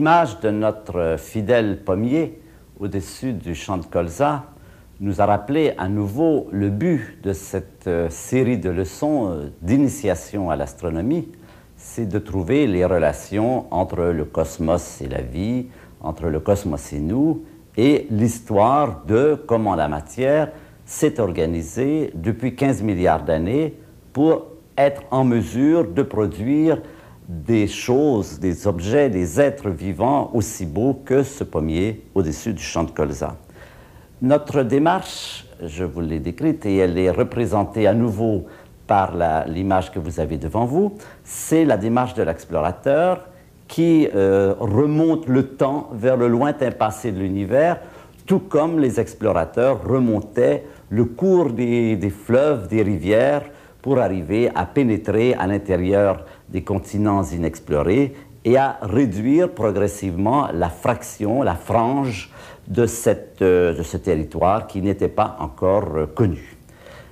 L'image de notre fidèle pommier au-dessus du champ de colza nous a rappelé à nouveau le but de cette série de leçons d'initiation à l'astronomie, c'est de trouver les relations entre le cosmos et la vie, entre le cosmos et nous, et l'histoire de comment la matière s'est organisée depuis 15 milliards d'années pour être en mesure de produire des choses, des objets, des êtres vivants aussi beaux que ce pommier au-dessus du champ de colza. Notre démarche, je vous l'ai décrite et elle est représentée à nouveau par l'image que vous avez devant vous, c'est la démarche de l'explorateur qui remonte le temps vers le lointain passé de l'univers, tout comme les explorateurs remontaient le cours des fleuves, des rivières, pour arriver à pénétrer à l'intérieur des continents inexplorés et à réduire progressivement la fraction, la frange de ce territoire qui n'était pas encore connu.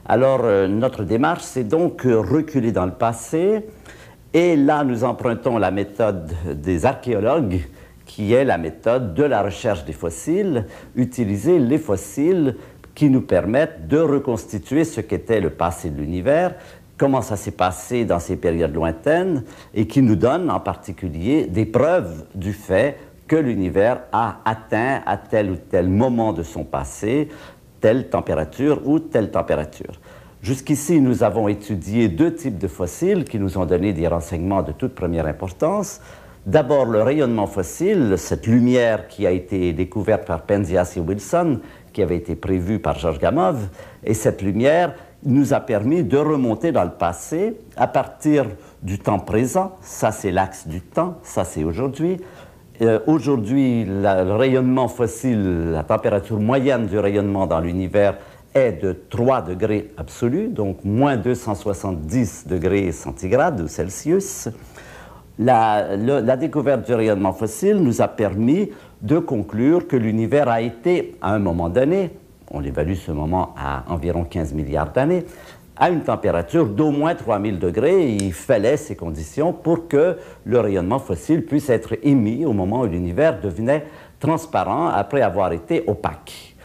Alors, notre démarche, c'est donc reculer dans le passé, et là, nous empruntons la méthode des archéologues, qui est la méthode de la recherche des fossiles, utiliser les fossiles qui nous permettent de reconstituer ce qu'était le passé de l'univers, comment ça s'est passé dans ces périodes lointaines, et qui nous donnent en particulier des preuves du fait que l'univers a atteint à tel ou tel moment de son passé telle température ou telle température. Jusqu'ici, nous avons étudié deux types de fossiles qui nous ont donné des renseignements de toute première importance. D'abord, le rayonnement fossile, cette lumière qui a été découverte par Penzias et Wilson, qui avait été prévue par Georges Gamow, et cette lumière nous a permis de remonter dans le passé à partir du temps présent, ça c'est l'axe du temps, ça c'est aujourd'hui. Aujourd'hui, le rayonnement fossile, la température moyenne du rayonnement dans l'univers est de 3 degrés absolus, donc moins 270 degrés centigrades ou Celsius. La découverte du rayonnement fossile nous a permis de conclure que l'univers a été, à un moment donné, on évalue ce moment à environ 15 milliards d'années, à une température d'au moins 3000 degrés. Et il fallait ces conditions pour que le rayonnement fossile puisse être émis au moment où l'univers devenait transparent après avoir été opaque.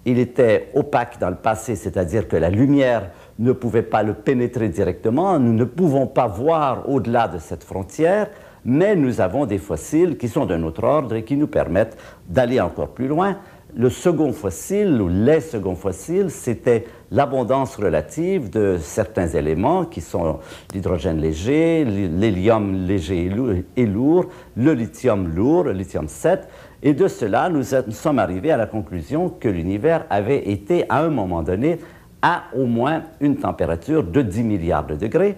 Il était opaque dans le passé, c'est-à-dire que la lumière ne pouvait pas le pénétrer directement. Nous ne pouvons pas voir au-delà de cette frontière, mais nous avons des fossiles qui sont d'un autre ordre et qui nous permettent d'aller encore plus loin. Le second fossile, ou les seconds fossiles, c'était l'abondance relative de certains éléments qui sont l'hydrogène léger, l'hélium léger et lourd, le lithium lourd, le lithium 7. Et de cela, nous sommes arrivés à la conclusion que l'univers avait été, à un moment donné, à au moins une température de 10 milliards de degrés.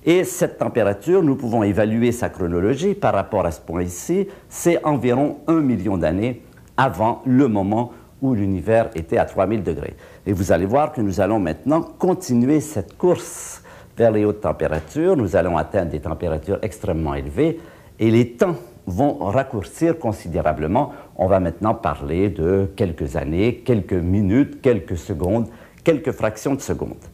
Et cette température, nous pouvons évaluer sa chronologie par rapport à ce point ici, c'est environ 1 million d'années avant le moment où l'univers était à 3000 degrés. Et vous allez voir que nous allons maintenant continuer cette course vers les hautes températures. Nous allons atteindre des températures extrêmement élevées et les temps vont raccourcir considérablement. On va maintenant parler de quelques années, quelques minutes, quelques secondes, quelques fractions de secondes.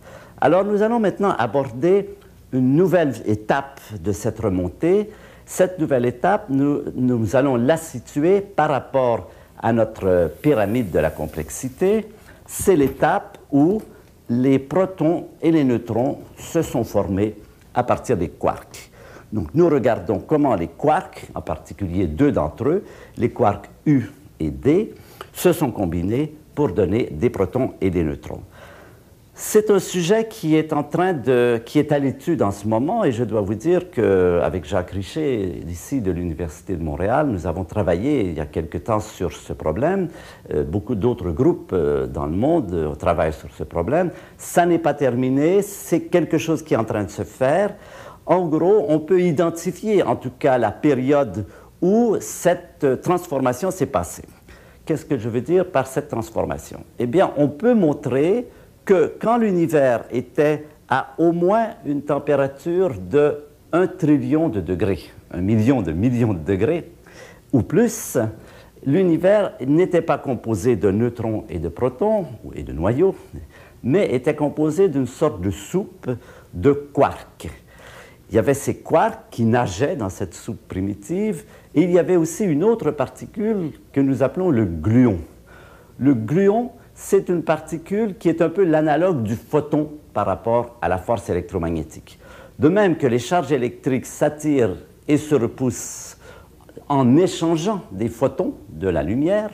Alors nous allons maintenant aborder une nouvelle étape de cette remontée. Cette nouvelle étape, nous allons la situer par rapport à notre pyramide de la complexité. C'est l'étape où les protons et les neutrons se sont formés à partir des quarks. Donc nous regardons comment les quarks, en particulier deux d'entre eux, les quarks U et D, se sont combinés pour donner des protons et des neutrons. C'est un sujet qui est à l'étude en ce moment, et je dois vous dire qu'avec Jacques Richer, d'ici de l'Université de Montréal, nous avons travaillé il y a quelque temps sur ce problème. Beaucoup d'autres groupes dans le monde travaillent sur ce problème. Ça n'est pas terminé, c'est quelque chose qui est en train de se faire. En gros, on peut identifier en tout cas la période où cette transformation s'est passée. Qu'est-ce que je veux dire par cette transformation? Eh bien, on peut montrer que quand l'univers était à au moins une température de 1 trillion de degrés, 1 million de degrés ou plus, l'univers n'était pas composé de neutrons et de protons, et de noyaux, mais était composé d'une sorte de soupe de quarks. Il y avait ces quarks qui nageaient dans cette soupe primitive, et il y avait aussi une autre particule que nous appelons le gluon. Le gluon, c'est une particule qui est un peu l'analogue du photon par rapport à la force électromagnétique. De même que les charges électriques s'attirent et se repoussent en échangeant des photons de la lumière,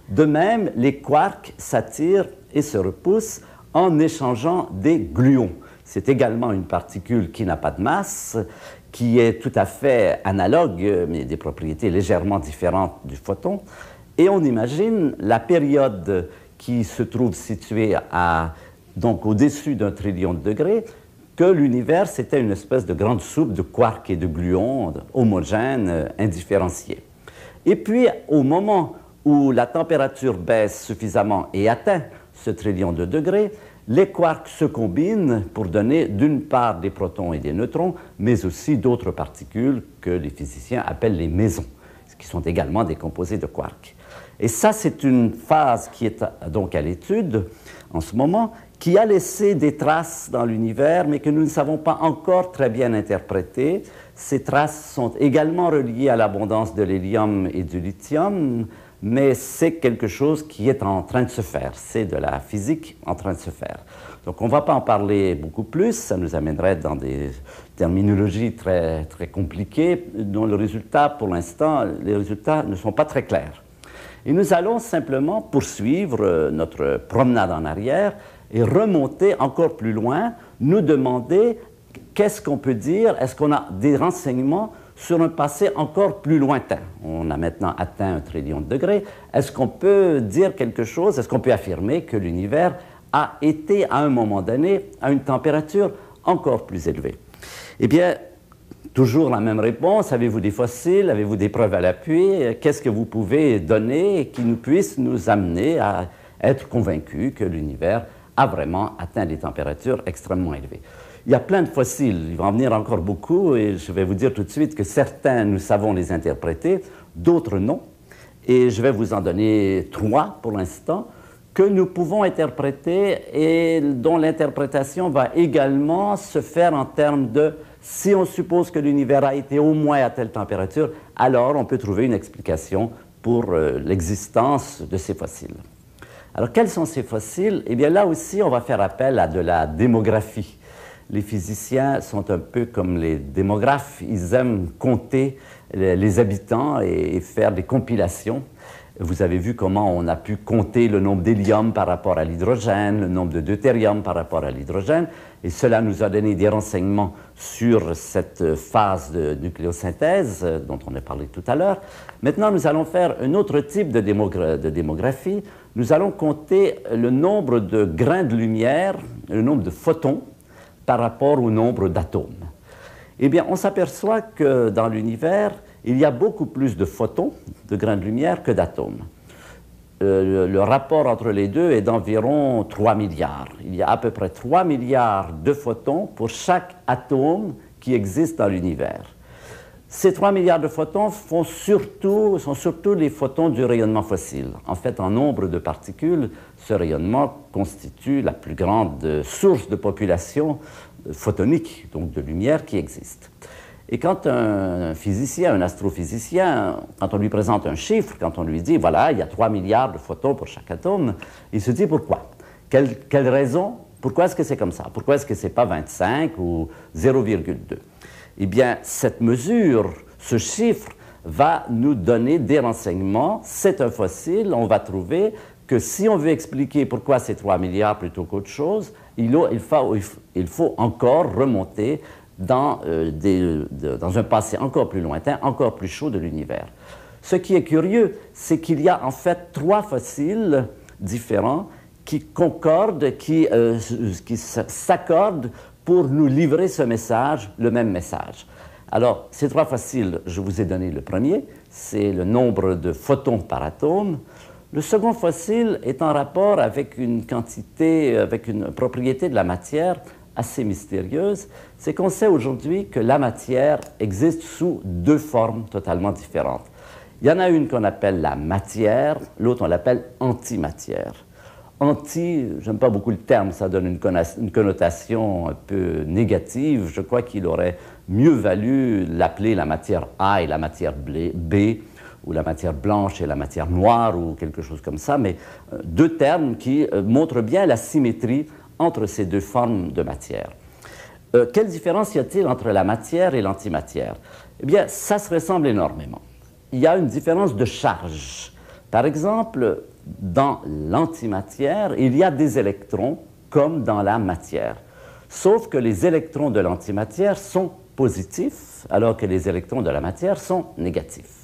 de même, les quarks s'attirent et se repoussent en échangeant des gluons. C'est également une particule qui n'a pas de masse, qui est tout à fait analogue, mais des propriétés légèrement différentes du photon. Et on imagine la période qui se trouve située donc au-dessus d'un trillion de degrés, que l'univers, c'était une espèce de grande soupe de quarks et de gluons homogènes, indifférenciés. Et puis, au moment où la température baisse suffisamment et atteint ce trillion de degrés, les quarks se combinent pour donner d'une part des protons et des neutrons, mais aussi d'autres particules que les physiciens appellent les mésons, qui sont également des composés de quarks. Et ça, c'est une phase qui est donc à l'étude en ce moment, qui a laissé des traces dans l'univers, mais que nous ne savons pas encore très bien interpréter. Ces traces sont également reliées à l'abondance de l'hélium et du lithium, mais c'est quelque chose qui est en train de se faire. C'est de la physique en train de se faire. Donc on ne va pas en parler beaucoup plus, ça nous amènerait dans des terminologies très, très compliquées, dont le résultat, pour l'instant, les résultats ne sont pas très clairs. Et nous allons simplement poursuivre notre promenade en arrière et remonter encore plus loin, nous demander qu'est-ce qu'on peut dire, est-ce qu'on a des renseignements sur un passé encore plus lointain. On a maintenant atteint un trillion de degrés. Est-ce qu'on peut dire quelque chose, est-ce qu'on peut affirmer que l'univers a été à un moment donné à une température encore plus élevée? Eh bien, toujours la même réponse. Avez-vous des fossiles? Avez-vous des preuves à l'appui? Qu'est-ce que vous pouvez donner qui nous puisse nous amener à être convaincus que l'univers a vraiment atteint des températures extrêmement élevées? Il y a plein de fossiles, il va en venir encore beaucoup, et je vais vous dire tout de suite que certains, nous savons les interpréter, d'autres non. Et je vais vous en donner 3 pour l'instant, que nous pouvons interpréter et dont l'interprétation va également se faire en termes de si on suppose que l'univers a été au moins à telle température, alors on peut trouver une explication pour l'existence de ces fossiles. Alors, quels sont ces fossiles? Eh bien, là aussi, on va faire appel à de la démographie. Les physiciens sont un peu comme les démographes, ils aiment compter les habitants et faire des compilations. Vous avez vu comment on a pu compter le nombre d'hélium par rapport à l'hydrogène, le nombre de deutérium par rapport à l'hydrogène, et cela nous a donné des renseignements sur cette phase de nucléosynthèse dont on a parlé tout à l'heure. Maintenant, nous allons faire un autre type de démographie. Nous allons compter le nombre de grains de lumière, le nombre de photons, par rapport au nombre d'atomes. Eh bien, on s'aperçoit que dans l'univers, il y a beaucoup plus de photons, de grains de lumière, que d'atomes. Le rapport entre les deux est d'environ 3 milliards. Il y a à peu près 3 milliards de photons pour chaque atome qui existe dans l'univers. Ces 3 milliards de photons sont surtout les photons du rayonnement fossile. En fait, en nombre de particules, ce rayonnement constitue la plus grande source de population photonique, donc de lumière, qui existe. Et quand un physicien, un astrophysicien, quand on lui présente un chiffre, quand on lui dit, voilà, il y a 3 milliards de photons pour chaque atome, il se dit pourquoi? Quelle raison? Pourquoi est-ce que c'est comme ça? Pourquoi est-ce que ce n'est pas 25 ou 0,2? Eh bien, cette mesure, ce chiffre, va nous donner des renseignements. C'est un fossile. On va trouver que si on veut expliquer pourquoi c'est 3 milliards plutôt qu'autre chose, il faut encore remonter dans un passé encore plus lointain, encore plus chaud de l'univers. Ce qui est curieux, c'est qu'il y a en fait 3 fossiles différents qui concordent, qui s'accordent pour nous livrer ce message, le même message. Alors, ces 3 fossiles, je vous ai donné le premier, c'est le nombre de photons par atome. Le second fossile est en rapport avec une quantité, avec une propriété de la matière assez mystérieuse. C'est qu'on sait aujourd'hui que la matière existe sous 2 formes totalement différentes. Il y en a une qu'on appelle la matière, l'autre on l'appelle antimatière. Anti, j'aime pas beaucoup le terme, ça donne une connotation un peu négative. Je crois qu'il aurait mieux valu l'appeler la matière A et la matière B, ou la matière blanche et la matière noire, ou quelque chose comme ça, mais deux termes qui montrent bien la symétrie entre ces deux formes de matière. Quelle différence y a-t-il entre la matière et l'antimatière? Eh bien, ça se ressemble énormément. Il y a une différence de charge. Par exemple, dans l'antimatière, il y a des électrons, comme dans la matière. Sauf que les électrons de l'antimatière sont positifs, alors que les électrons de la matière sont négatifs.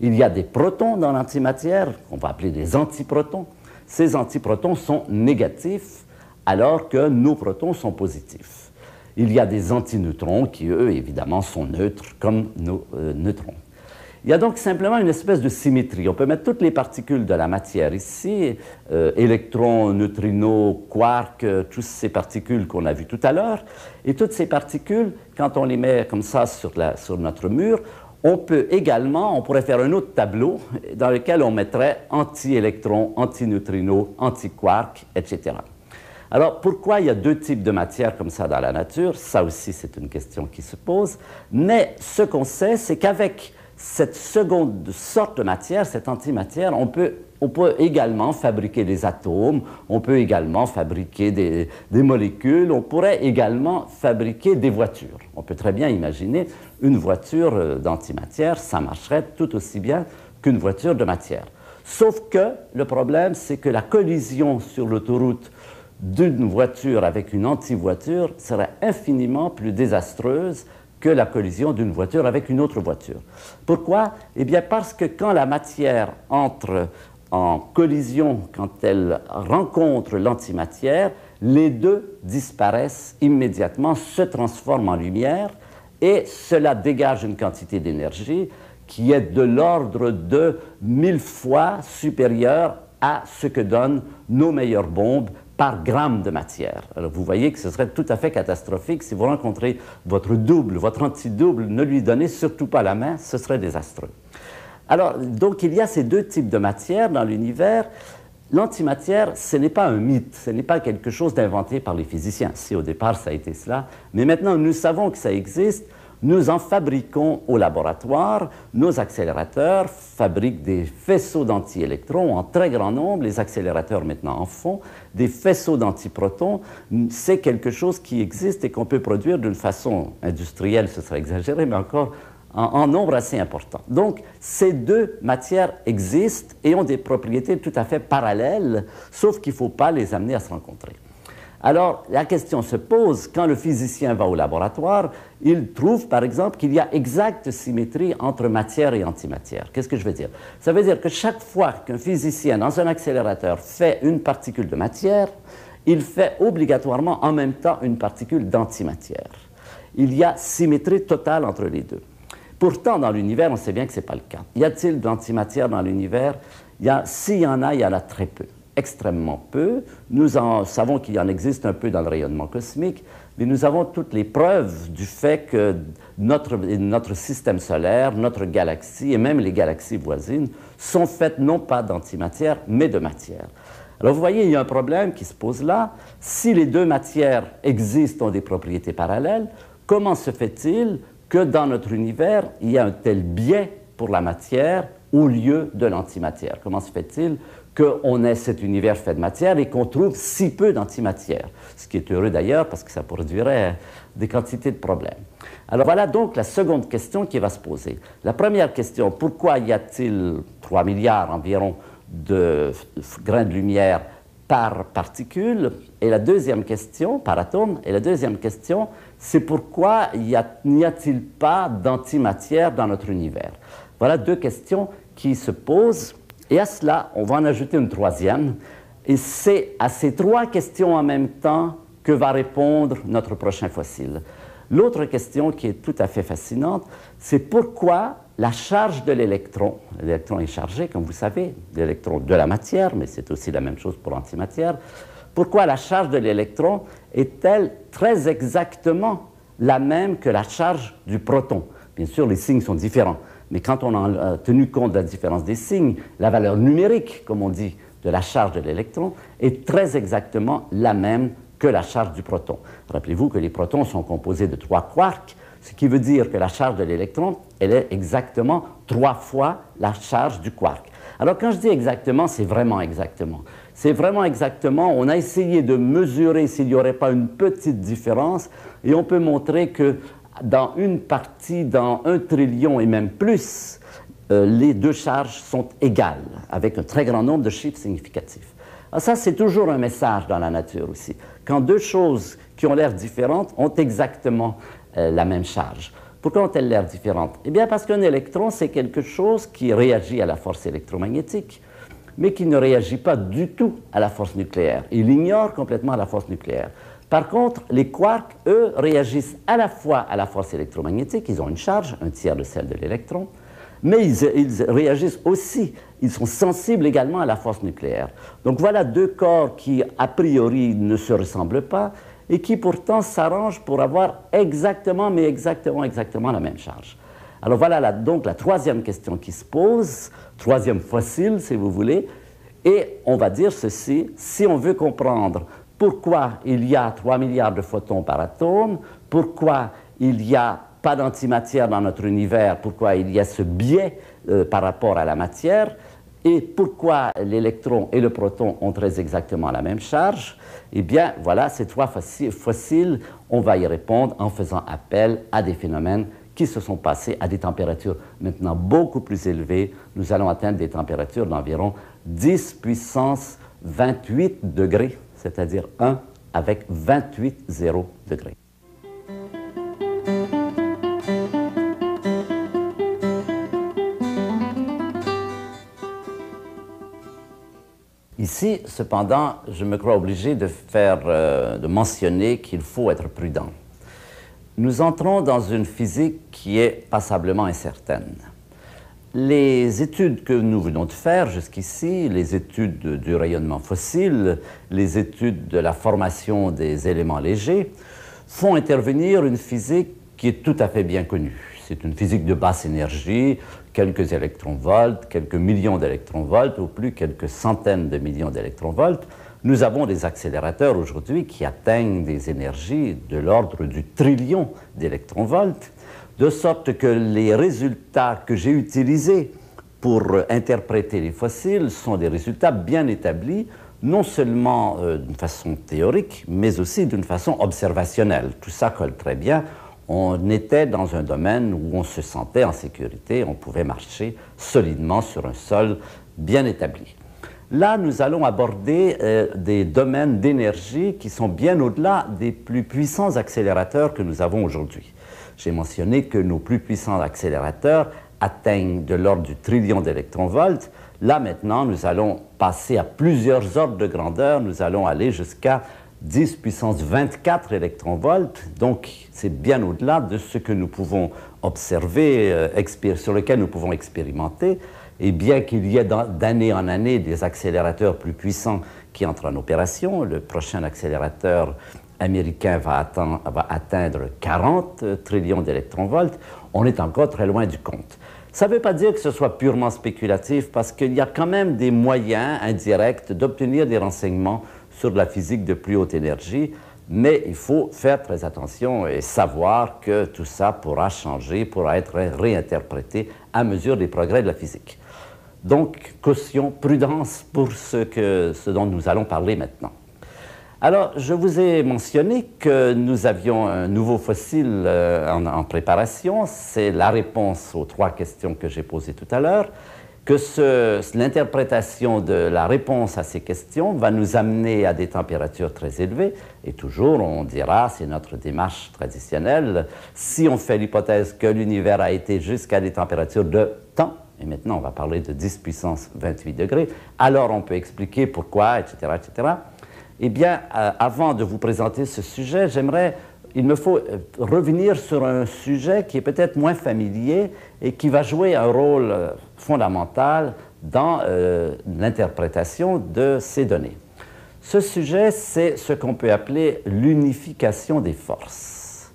Il y a des protons dans l'antimatière, qu'on va appeler des antiprotons. Ces antiprotons sont négatifs, alors que nos protons sont positifs. Il y a des antineutrons qui, eux, évidemment, sont neutres, comme nos neutrons. Il y a donc simplement une espèce de symétrie. On peut mettre toutes les particules de la matière ici, électrons, neutrinos, quarks, toutes ces particules qu'on a vues tout à l'heure. Et toutes ces particules, quand on les met comme ça sur notre mur, on pourrait faire un autre tableau dans lequel on mettrait anti-électrons, anti-neutrinos, anti-quarks, etc. Alors, pourquoi il y a deux types de matière comme ça dans la nature? Ça aussi, c'est une question qui se pose. Mais ce qu'on sait, c'est qu'avec cette seconde sorte de matière, cette antimatière, on peut également fabriquer des atomes, on peut également fabriquer des molécules, on pourrait également fabriquer des voitures. On peut très bien imaginer une voiture d'antimatière, ça marcherait tout aussi bien qu'une voiture de matière. Sauf que le problème, c'est que la collision sur l'autoroute d'une voiture avec une anti-voiture serait infiniment plus désastreuse que la collision d'une voiture avec une autre voiture. Pourquoi? Eh bien parce que quand la matière entre en collision, quand elle rencontre l'antimatière, les deux disparaissent immédiatement, se transforment en lumière, et cela dégage une quantité d'énergie qui est de l'ordre de 1000 fois supérieure à ce que donnent nos meilleures bombes par gramme de matière. Alors, vous voyez que ce serait tout à fait catastrophique si vous rencontrez votre double, votre anti-double, ne lui donnez surtout pas la main, ce serait désastreux. Alors, donc, il y a ces deux types de matière dans l'univers. L'antimatière, ce n'est pas un mythe, ce n'est pas quelque chose d'inventé par les physiciens. Si au départ, ça a été cela, mais maintenant, nous savons que ça existe. Nous en fabriquons au laboratoire. Nos accélérateurs fabriquent des faisceaux d'antiélectrons en très grand nombre. Les accélérateurs maintenant en font. Des faisceaux d'antiprotons, c'est quelque chose qui existe et qu'on peut produire d'une façon industrielle, ce serait exagéré, mais encore en nombre assez important. Donc, ces deux matières existent et ont des propriétés tout à fait parallèles, sauf qu'il ne faut pas les amener à se rencontrer. Alors, la question se pose, quand le physicien va au laboratoire, il trouve, par exemple, qu'il y a exacte symétrie entre matière et antimatière. Qu'est-ce que je veux dire? Ça veut dire que chaque fois qu'un physicien, dans un accélérateur, fait une particule de matière, il fait obligatoirement en même temps une particule d'antimatière. Il y a symétrie totale entre les deux. Pourtant, dans l'univers, on sait bien que ce n'est pas le cas. Y a-t-il d'antimatière dans l'univers? S'il y en a très peu. Extrêmement peu. Nous en savons qu'il en existe un peu dans le rayonnement cosmique, mais nous avons toutes les preuves du fait que notre système solaire, notre galaxie et même les galaxies voisines sont faites non pas d'antimatière, mais de matière. Alors vous voyez, il y a un problème qui se pose là. Si les deux matières existent, ont des propriétés parallèles, comment se fait-il que dans notre univers, il y a un tel biais pour la matière au lieu de l'antimatière? Comment se fait-il qu'on ait cet univers fait de matière et qu'on trouve si peu d'antimatière? Ce qui est heureux d'ailleurs parce que ça produirait des quantités de problèmes. Alors voilà donc la seconde question qui va se poser. La première question, pourquoi y a-t-il 3 milliards environ de grains de lumière par particule? Et la deuxième question, par atome, et la deuxième question, c'est pourquoi n'y a-t-il pas d'antimatière dans notre univers? Voilà deux questions qui se posent. Et à cela, on va en ajouter une troisième. Et c'est à ces trois questions en même temps que va répondre notre prochain fossile. L'autre question qui est tout à fait fascinante, c'est pourquoi la charge de l'électron est chargé, comme vous savez, l'électron de la matière, mais c'est aussi la même chose pour l'antimatière, pourquoi la charge de l'électron est-elle très exactement la même que la charge du proton? Bien sûr, les signes sont différents. Mais quand on a tenu compte de la différence des signes, la valeur numérique, comme on dit, de la charge de l'électron est très exactement la même que la charge du proton. Rappelez-vous que les protons sont composés de 3 quarks, Ce qui veut dire que la charge de l'électron, elle est exactement 3 fois la charge du quark. Alors quand je dis exactement, c'est vraiment exactement. C'est vraiment exactement, on a essayé de mesurer s'il n'y aurait pas une petite différence, et on peut montrer que dans une partie, dans 1 trillion et même plus, les deux charges sont égales, avec un très grand nombre de chiffres significatifs. Alors ça, c'est toujours un message dans la nature aussi. Quand deux choses qui ont l'air différentes ont exactement la même charge. Pourquoi ont-elles l'air différentes? Eh bien, parce qu'un électron, c'est quelque chose qui réagit à la force électromagnétique, mais qui ne réagit pas du tout à la force nucléaire. Il ignore complètement la force nucléaire. Par contre, les quarks, eux, réagissent à la fois à la force électromagnétique, ils ont une charge, 1/3 de celle de l'électron, mais ils réagissent aussi, ils sont sensibles également à la force nucléaire. Donc voilà deux corps qui, a priori, ne se ressemblent pas et qui pourtant s'arrangent pour avoir exactement la même charge. Alors voilà donc la troisième question qui se pose, troisième fossile si vous voulez, et on va dire ceci, si on veut comprendre pourquoi il y a 3 milliards de photons par atome, pourquoi il n'y a pas d'antimatière dans notre univers, pourquoi il y a ce biais par rapport à la matière, et pourquoi l'électron et le proton ont très exactement la même charge, eh bien, voilà, ces trois fossiles, on va y répondre en faisant appel à des phénomènes qui se sont passés à des températures maintenant beaucoup plus élevées. Nous allons atteindre des températures d'environ 10 puissance 28 degrés, c'est-à-dire 1 avec 28 0 degrés. Ici, cependant, je me crois obligé de mentionner qu'il faut être prudent. Nous entrons dans une physique qui est passablement incertaine. Les études que nous venons de faire jusqu'ici, les études du rayonnement fossile, les études de la formation des éléments légers, font intervenir une physique qui est tout à fait bien connue. C'est une physique de basse énergie, quelques électronvolts, quelques millions d'électronvolts, ou plus quelques centaines de millions d'électronvolts. Nous avons des accélérateurs aujourd'hui qui atteignent des énergies de l'ordre du trillion d'électronvolts, de sorte que les résultats que j'ai utilisés pour interpréter les fossiles sont des résultats bien établis, non seulement d'une façon théorique, mais aussi d'une façon observationnelle. Tout ça colle très bien. On était dans un domaine où on se sentait en sécurité, on pouvait marcher solidement sur un sol bien établi. Là, nous allons aborder des domaines d'énergie qui sont bien au-delà des plus puissants accélérateurs que nous avons aujourd'hui. J'ai mentionné que nos plus puissants accélérateurs atteignent de l'ordre du trillion d'électronvolts. Là, maintenant, nous allons passer à plusieurs ordres de grandeur. Nous allons aller jusqu'à 10 puissance 24 électronvolts, donc c'est bien au-delà de ce que nous pouvons observer, sur lequel nous pouvons expérimenter, et bien qu'il y ait d'année en année des accélérateurs plus puissants qui entrent en opération, le prochain accélérateur américain va atteindre 40 trillions d'électronvolts, on est encore très loin du compte. Ça ne veut pas dire que ce soit purement spéculatif, parce qu'il y a quand même des moyens indirects d'obtenir des renseignements sur la physique de plus haute énergie, mais il faut faire très attention et savoir que tout ça pourra changer, pourra être réinterprété à mesure des progrès de la physique. Donc, caution, prudence pour ce dont nous allons parler maintenant. Alors, je vous ai mentionné que nous avions un nouveau fossile en préparation. C'est la réponse aux 3 questions que j'ai posées tout à l'heure. Que l'interprétation de la réponse à ces questions va nous amener à des températures très élevées. Et toujours, on dira, c'est notre démarche traditionnelle, si on fait l'hypothèse que l'univers a été jusqu'à des températures de temps, et maintenant on va parler de 10 puissance 28 degrés, alors on peut expliquer pourquoi, etc., etc. Eh bien, avant de vous présenter ce sujet, il me faut revenir sur un sujet qui est peut-être moins familier et qui va jouer un rôle fondamental dans l'interprétation de ces données. Ce sujet, c'est ce qu'on peut appeler l'unification des forces.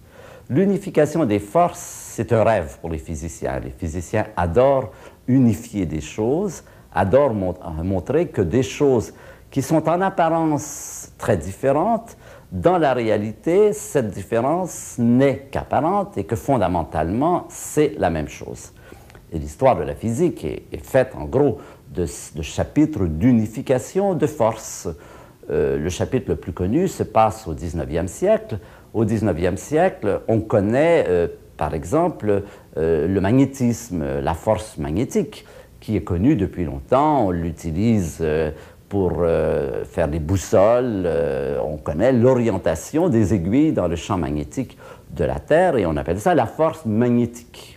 L'unification des forces, c'est un rêve pour les physiciens. Les physiciens adorent unifier des choses, adorent montrer que des choses qui sont en apparence très différentes Dans la réalité, cette différence n'est qu'apparente et que fondamentalement, c'est la même chose. Et l'histoire de la physique est faite en gros de chapitres d'unification de forces. Le chapitre le plus connu se passe au XIXe siècle. Au XIXe siècle, on connaît par exemple le magnétisme, la force magnétique, qui est connue depuis longtemps. On l'utilise pour faire des boussoles. On connaît l'orientation des aiguilles dans le champ magnétique de la Terre et on appelle ça la force magnétique.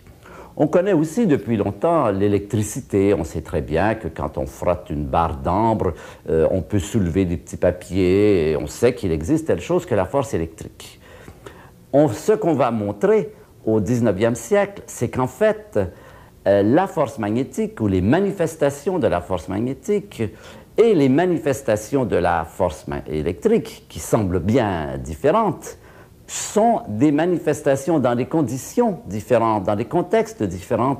On connaît aussi depuis longtemps l'électricité. On sait très bien que quand on frotte une barre d'ambre, on peut soulever des petits papiers et on sait qu'il existe telle chose que la force électrique. Ce qu'on va montrer au XIXe siècle, c'est qu'en fait, la force magnétique ou les manifestations de la force magnétique et les manifestations de la force électrique, qui semblent bien différentes, sont des manifestations dans des conditions différentes, dans des contextes différents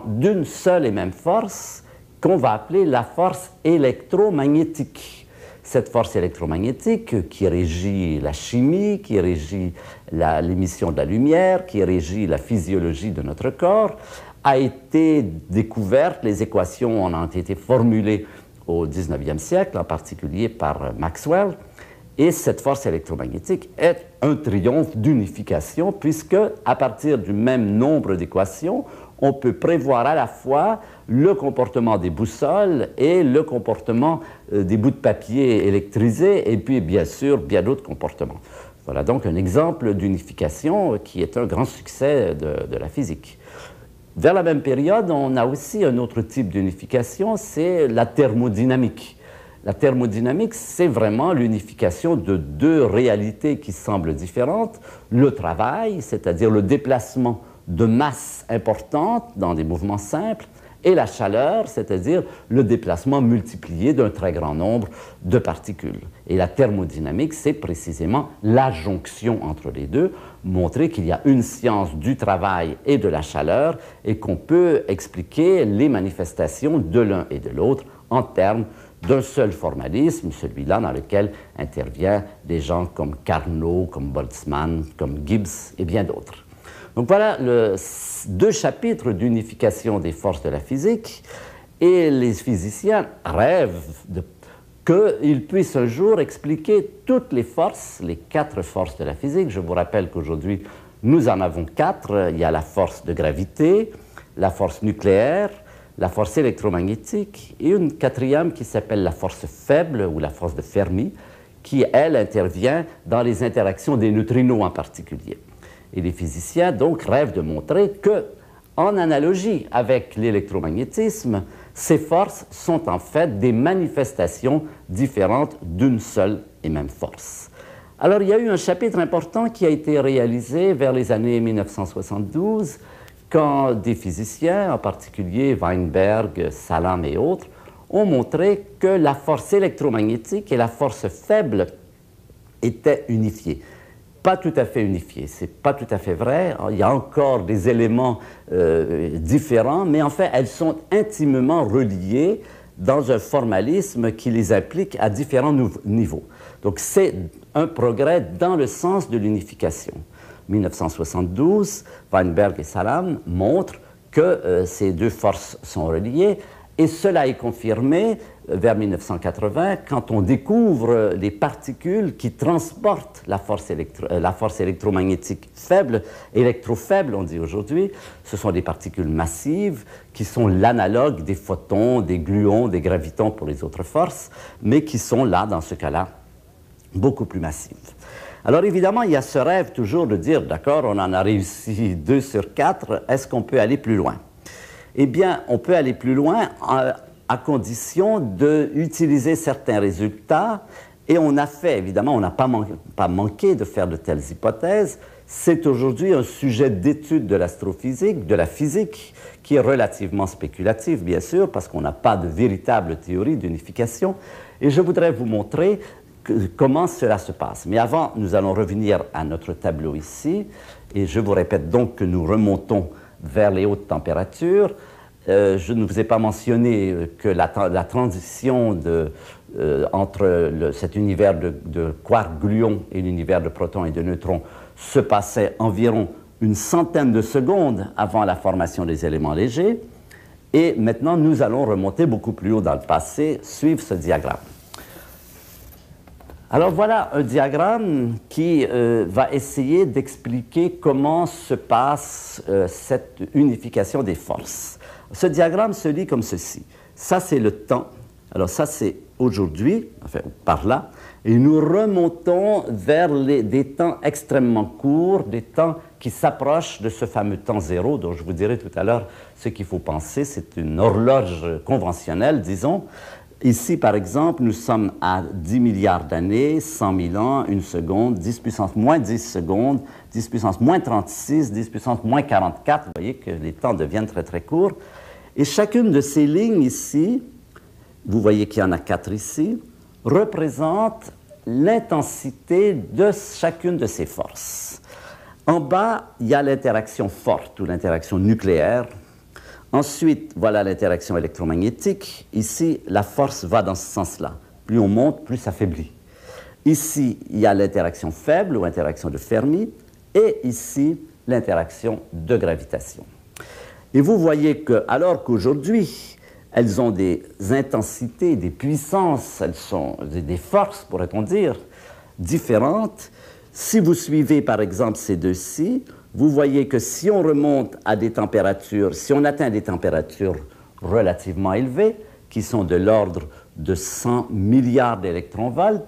d'une seule et même force qu'on va appeler la force électromagnétique. Cette force électromagnétique qui régit la chimie, qui régit l'émission de la lumière, qui régit la physiologie de notre corps, a été découverte, les équations en ont été formulées au XIXe siècle, en particulier par Maxwell. Et cette force électromagnétique est un triomphe d'unification puisque, à partir du même nombre d'équations, on peut prévoir à la fois le comportement des boussoles et le comportement des bouts de papier électrisés et puis, bien sûr, bien d'autres comportements. Voilà donc un exemple d'unification qui est un grand succès de la physique. Vers la même période, on a aussi un autre type d'unification, c'est la thermodynamique. La thermodynamique, c'est vraiment l'unification de deux réalités qui semblent différentes. Le travail, c'est-à-dire le déplacement de masse importante dans des mouvements simples, et la chaleur, c'est-à-dire le déplacement multiplié d'un très grand nombre de particules. Et la thermodynamique, c'est précisément la jonction entre les deux, montrer qu'il y a une science du travail et de la chaleur et qu'on peut expliquer les manifestations de l'un et de l'autre en termes d'un seul formalisme, celui-là dans lequel interviennent des gens comme Carnot, comme Boltzmann, comme Gibbs et bien d'autres. Donc voilà deux chapitres d'unification des forces de la physique et les physiciens rêvent qu'ils puissent un jour expliquer toutes les forces, les 4 forces de la physique. Je vous rappelle qu'aujourd'hui, nous en avons 4. Il y a la force de gravité, la force nucléaire, la force électromagnétique et une 4e qui s'appelle la force faible ou la force de Fermi, qui, elle, intervient dans les interactions des neutrinos en particulier. Et les physiciens, donc, rêvent de montrer que, en analogie avec l'électromagnétisme, ces forces sont en fait des manifestations différentes d'une seule et même force. Alors, il y a eu un chapitre important qui a été réalisé vers les années 1972, quand des physiciens, en particulier Weinberg, Salam et autres, ont montré que la force électromagnétique et la force faible étaient unifiées. Pas tout à fait unifiées, c'est pas tout à fait vrai. Il y a encore des éléments différents, mais en fait, elles sont intimement reliées dans un formalisme qui les implique à différents niveaux. Donc, c'est un progrès dans le sens de l'unification. 1972, Weinberg et Salam montrent que ces deux forces sont reliées, et cela est confirmé vers 1980 quand on découvre les particules qui transportent la force électromagnétique faible, électrofaible on dit aujourd'hui. Ce sont des particules massives qui sont l'analogue des photons, des gluons, des gravitons pour les autres forces, mais qui sont là, dans ce cas-là, beaucoup plus massives. Alors évidemment, il y a ce rêve toujours de dire, d'accord, on en a réussi 2 sur 4, est-ce qu'on peut aller plus loin? Eh bien, on peut aller plus loin à condition d'utiliser certains résultats, et on a fait, évidemment, on n'a pas manqué de faire de telles hypothèses. C'est aujourd'hui un sujet d'étude de l'astrophysique, de la physique, qui est relativement spéculatif, bien sûr, parce qu'on n'a pas de véritable théorie d'unification, et je voudrais vous montrer comment cela se passe. Mais avant, nous allons revenir à notre tableau ici, et je vous répète donc que nous remontons vers les hautes températures. Je ne vous ai pas mentionné que la transition entre cet univers de quarks-gluons et l'univers de protons et de neutrons se passait environ une centaine de secondes avant la formation des éléments légers. Et maintenant, nous allons remonter beaucoup plus haut dans le passé, suivre ce diagramme. Alors voilà un diagramme qui va essayer d'expliquer comment se passe cette unification des forces. Ce diagramme se lit comme ceci. Ça, c'est le temps. Alors ça, c'est aujourd'hui, enfin par là, et nous remontons vers des temps extrêmement courts, des temps qui s'approchent de ce fameux temps zéro dont je vous dirai tout à l'heure ce qu'il faut penser. C'est une horloge conventionnelle, disons. Ici, par exemple, nous sommes à 10 milliards d'années, 100 000 ans, 1 seconde, 10 puissance moins 10 secondes, 10 puissance moins 36, 10 puissance moins 44. Vous voyez que les temps deviennent très, très courts. Et chacune de ces lignes ici, vous voyez qu'il y en a 4 ici, représente l'intensité de chacune de ces forces. En bas, il y a l'interaction forte ou l'interaction nucléaire. Ensuite, voilà l'interaction électromagnétique. Ici, la force va dans ce sens-là. Plus on monte, plus ça faiblit. Ici, il y a l'interaction faible ou interaction de Fermi. Et ici, l'interaction de gravitation. Et vous voyez que, alors qu'aujourd'hui, elles ont des intensités, des puissances, elles sont des forces, pourrait-on dire, différentes. Si vous suivez, par exemple, ces deux-ci, vous voyez que si on remonte à des températures, si on atteint des températures relativement élevées, qui sont de l'ordre de 100 milliards d'électronvolts,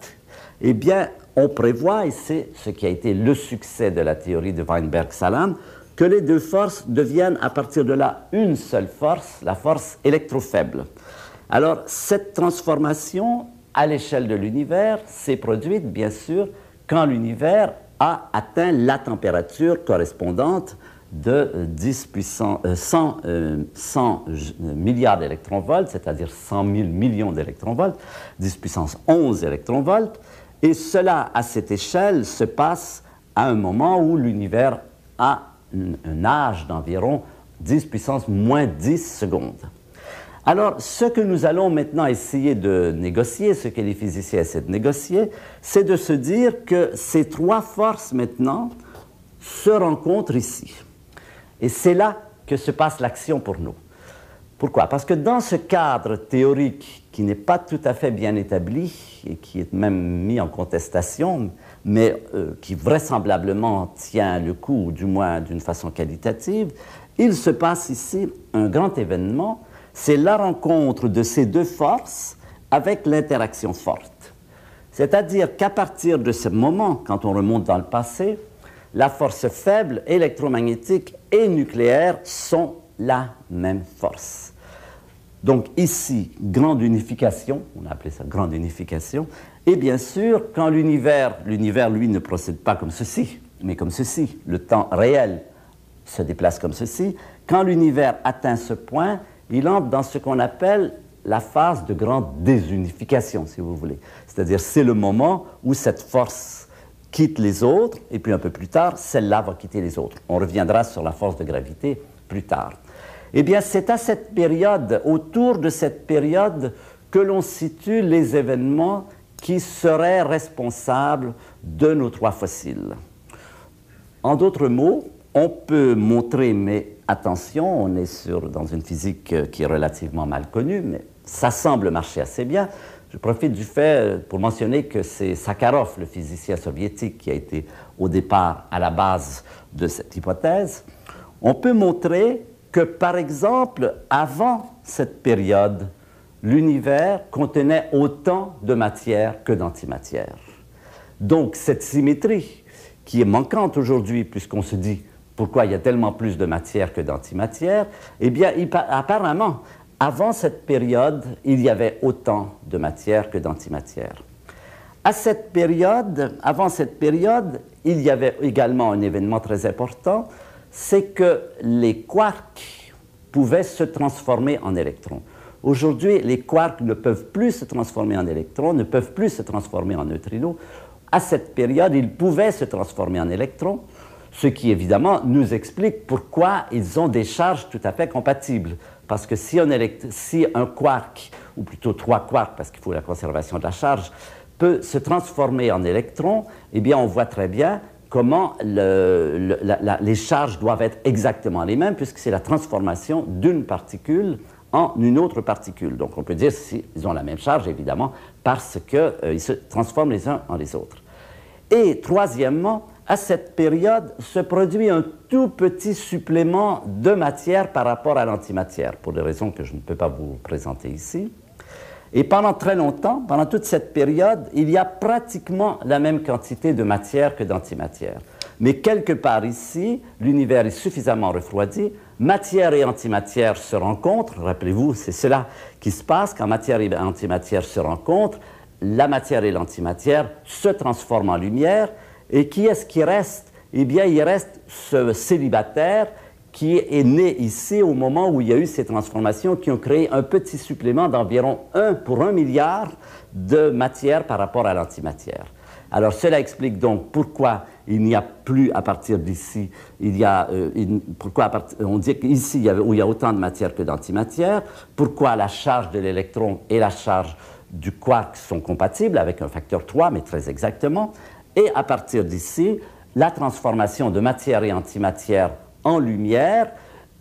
eh bien, on prévoit, et c'est ce qui a été le succès de la théorie de Weinberg-Salam, que les deux forces deviennent à partir de là une seule force, la force électrofaible. Alors, cette transformation à l'échelle de l'univers s'est produite, bien sûr, quand l'univers a atteint la température correspondante de 100 milliards d'électronvolts, c'est-à-dire 100 000 millions d'électronvolts, 10 puissance 11 électronvolts, et cela, à cette échelle, se passe à un moment où l'univers a un âge d'environ 10 puissance moins 10 secondes. Alors, ce que nous allons maintenant essayer de négocier, ce que les physiciens essaient de négocier, c'est de se dire que ces trois forces maintenant se rencontrent ici. Et c'est là que se passe l'action pour nous. Pourquoi? Parce que dans ce cadre théorique qui n'est pas tout à fait bien établi et qui est même mis en contestation, mais qui vraisemblablement tient le coup, ou du moins d'une façon qualitative, il se passe ici un grand événement, c'est la rencontre de ces deux forces avec l'interaction forte. C'est-à-dire qu'à partir de ce moment, quand on remonte dans le passé, la force faible, électromagnétique et nucléaire sont la même force. Donc ici, grande unification, on a appelé ça grande unification, et bien sûr, quand l'univers, lui, ne procède pas comme ceci, mais comme ceci, le temps réel se déplace comme ceci, quand l'univers atteint ce point, il entre dans ce qu'on appelle la phase de grande désunification, si vous voulez. C'est-à-dire, c'est le moment où cette force quitte les autres, et puis un peu plus tard, celle-là va quitter les autres. On reviendra sur la force de gravité plus tard. Eh bien, c'est à cette période, autour de cette période, que l'on situe les événements qui seraient responsables de nos trois fossiles. En d'autres mots, on peut montrer, mais attention, on est dans une physique qui est relativement mal connue, mais ça semble marcher assez bien. Je profite du fait pour mentionner que c'est Sakharov, le physicien soviétique, qui a été au départ à la base de cette hypothèse. On peut montrer que, par exemple, avant cette période, l'univers contenait autant de matière que d'antimatière. Donc, cette symétrie, qui est manquante aujourd'hui, puisqu'on se dit pourquoi il y a tellement plus de matière que d'antimatière, eh bien, apparemment, avant cette période, il y avait autant de matière que d'antimatière. À cette période, avant cette période, il y avait également un événement très important, c'est que les quarks pouvaient se transformer en électrons. Aujourd'hui, les quarks ne peuvent plus se transformer en électrons, ne peuvent plus se transformer en neutrinos. À cette période, ils pouvaient se transformer en électrons, ce qui évidemment nous explique pourquoi ils ont des charges tout à fait compatibles. Parce que si un quark ou plutôt 3 quarks, parce qu'il faut la conservation de la charge, peut se transformer en électrons, eh bien, on voit très bien comment les charges doivent être exactement les mêmes, puisque c'est la transformation d'une particule en une autre particule. Donc, on peut dire qu'ils ont la même charge, évidemment, parce qu'ils se transforment les uns en les autres. Et troisièmement, à cette période se produit un tout petit supplément de matière par rapport à l'antimatière, pour des raisons que je ne peux pas vous présenter ici. Et pendant très longtemps, pendant toute cette période, il y a pratiquement la même quantité de matière que d'antimatière. Mais quelque part ici, l'univers est suffisamment refroidi, matière et antimatière se rencontrent. Rappelez-vous, c'est cela qui se passe quand matière et antimatière se rencontrent. La matière et l'antimatière se transforment en lumière. Et qui est-ce qui reste? Eh bien, il reste ce célibataire qui est né ici au moment où il y a eu ces transformations qui ont créé un petit supplément d'environ 1 pour 1 milliard de matière par rapport à l'antimatière. Alors, cela explique donc pourquoi il n'y a plus, à partir d'ici, on dit qu'ici, où il y a autant de matière que d'antimatière, pourquoi la charge de l'électron et la charge du quark sont compatibles avec un facteur 3, mais très exactement, et à partir d'ici, la transformation de matière et antimatière en lumière,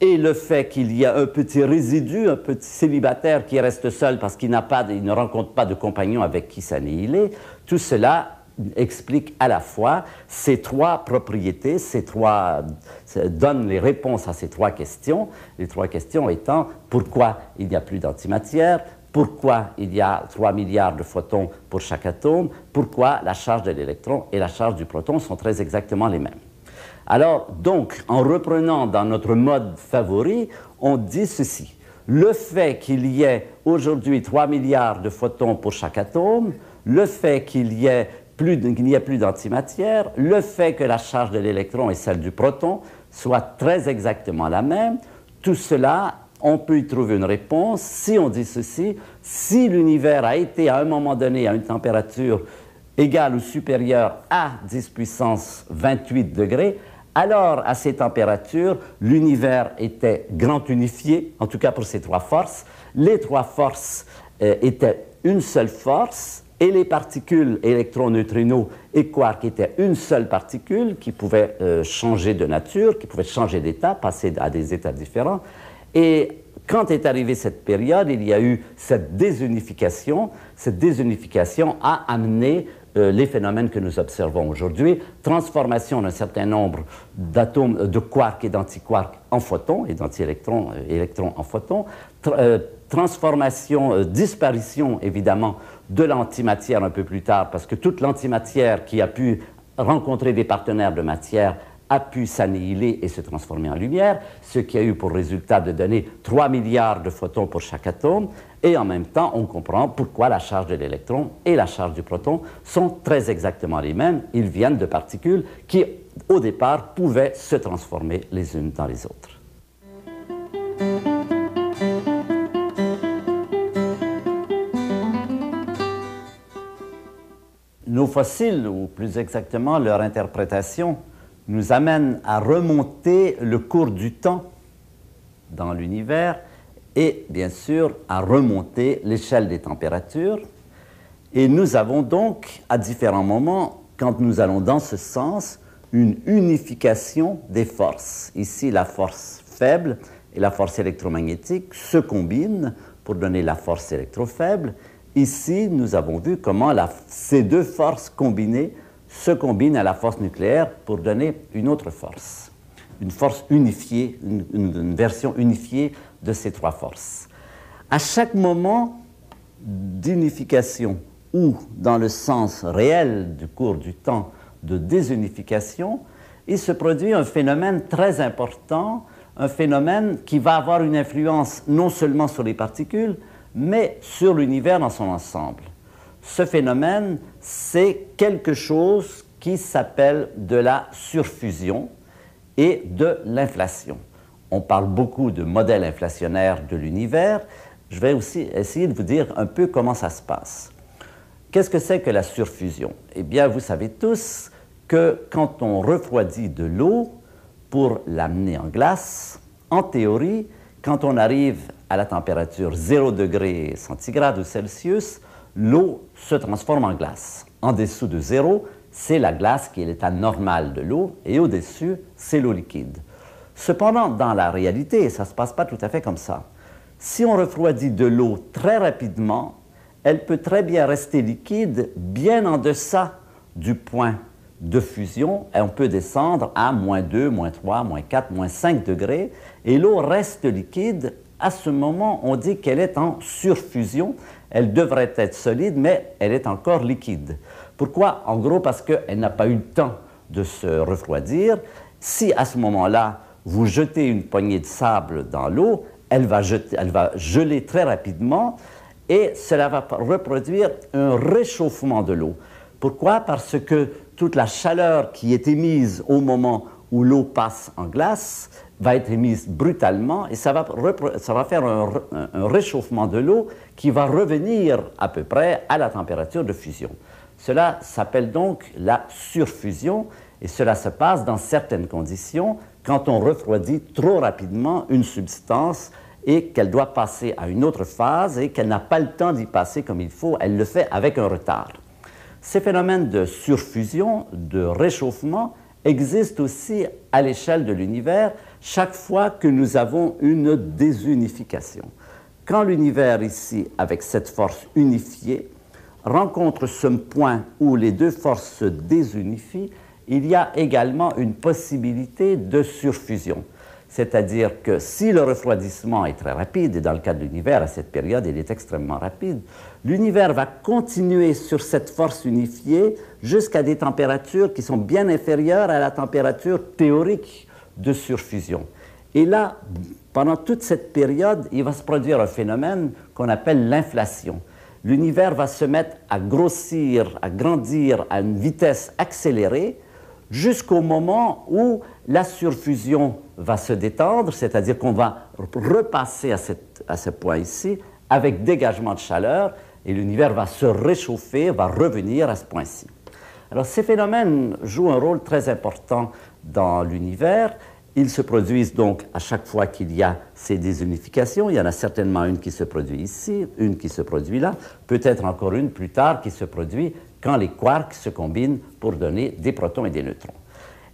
et le fait qu'il y a un petit résidu, un petit célibataire qui reste seul parce qu'il ne rencontre pas de compagnon avec qui s'annihiler, tout cela explique à la fois ces 3 propriétés, donne les réponses à ces 3 questions, les 3 questions étant pourquoi il n'y a plus d'antimatière, pourquoi il y a 3 milliards de photons pour chaque atome, pourquoi la charge de l'électron et la charge du proton sont très exactement les mêmes. Alors, donc, en reprenant dans notre mode favori, on dit ceci. Le fait qu'il y ait aujourd'hui 3 milliards de photons pour chaque atome, le fait qu'il n'y ait plus d'antimatière, le fait que la charge de l'électron et celle du proton soient très exactement la même, tout cela, on peut y trouver une réponse si on dit ceci. Si l'univers a été à un moment donné à une température égale ou supérieure à 10 puissance 28 degrés, alors à ces températures, l'univers était grand unifié, en tout cas pour ces 3 forces. Les 3 forces étaient une seule force, et les particules électrons, neutrinos et quarks étaient une seule particule qui pouvait changer de nature, qui pouvait changer d'état, passer à des états différents. Et quand est arrivée cette période, il y a eu cette désunification. Cette désunification a amené les phénomènes que nous observons aujourd'hui, transformation d'un certain nombre d'atomes, de quarks et d'antiquarks en photons, et d'antiélectrons, électrons en photons, transformation, disparition évidemment de l'antimatière un peu plus tard, parce que toute l'antimatière qui a pu rencontrer des partenaires de matière a pu s'annihiler et se transformer en lumière, ce qui a eu pour résultat de donner 3 milliards de photons pour chaque atome, et en même temps, on comprend pourquoi la charge de l'électron et la charge du proton sont très exactement les mêmes. Ils viennent de particules qui, au départ, pouvaient se transformer les unes dans les autres. Nos fossiles, ou plus exactement leur interprétation, nous amènent à remonter le cours du temps dans l'univers et bien sûr à remonter l'échelle des températures. Et nous avons donc, à différents moments, quand nous allons dans ce sens, une unification des forces. Ici, la force faible et la force électromagnétique se combinent pour donner la force électrofaible. Ici, nous avons vu comment ces 2 forces combinées se combinent à la force nucléaire pour donner une autre force. Une force unifiée, une version unifiée de ces 3 forces. À chaque moment d'unification ou dans le sens réel du cours du temps de désunification, il se produit un phénomène très important, un phénomène qui va avoir une influence non seulement sur les particules, mais sur l'univers dans son ensemble. Ce phénomène, c'est quelque chose qui s'appelle de la surfusion et de l'inflation. On parle beaucoup de modèle inflationnaire de l'univers. Je vais aussi essayer de vous dire un peu comment ça se passe. Qu'est-ce que c'est que la surfusion? Eh bien, vous savez tous que quand on refroidit de l'eau pour l'amener en glace, en théorie, quand on arrive à la température 0 degré centigrade ou Celsius, l'eau se transforme en glace. En dessous de 0, c'est la glace qui est l'état normal de l'eau, et au-dessus, c'est l'eau liquide. Cependant, dans la réalité, ça ne se passe pas tout à fait comme ça. Si on refroidit de l'eau très rapidement, elle peut très bien rester liquide bien en deçà du point de fusion, et on peut descendre à -2, -3, -4, -5 degrés, et l'eau reste liquide. À ce moment, on dit qu'elle est en surfusion. Elle devrait être solide, mais elle est encore liquide. Pourquoi? En gros, parce qu'elle n'a pas eu le temps de se refroidir. Si à ce moment-là, vous jetez une poignée de sable dans l'eau, elle va geler très rapidement, et cela va reproduire un réchauffement de l'eau. Pourquoi? Parce que toute la chaleur qui est émise au moment où l'eau passe en glace va être émise brutalement, et ça va faire un réchauffement de l'eau qui va revenir à peu près à la température de fusion. Cela s'appelle donc la surfusion, et cela se passe dans certaines conditions quand on refroidit trop rapidement une substance et qu'elle doit passer à une autre phase et qu'elle n'a pas le temps d'y passer comme il faut, elle le fait avec un retard. Ces phénomènes de surfusion, de réchauffement, existent aussi à l'échelle de l'univers chaque fois que nous avons une désunification. Quand l'univers ici, avec cette force unifiée, rencontre ce point où les deux forces se désunifient, il y a également une possibilité de surfusion. C'est-à-dire que si le refroidissement est très rapide, et dans le cas de l'univers, à cette période, il est extrêmement rapide, l'univers va continuer sur cette force unifiée jusqu'à des températures qui sont bien inférieures à la température théorique de surfusion. Et là, pendant toute cette période, il va se produire un phénomène qu'on appelle l'inflation. L'univers va se mettre à grossir, à grandir à une vitesse accélérée jusqu'au moment où la surfusion va se détendre, c'est-à-dire qu'on va repasser à ce point ici avec dégagement de chaleur, et l'univers va se réchauffer, va revenir à ce point-ci. Alors ces phénomènes jouent un rôle très important dans l'univers. Ils se produisent donc à chaque fois qu'il y a ces désunifications. Il y en a certainement une qui se produit ici, une qui se produit là, peut-être encore une plus tard qui se produit quand les quarks se combinent pour donner des protons et des neutrons.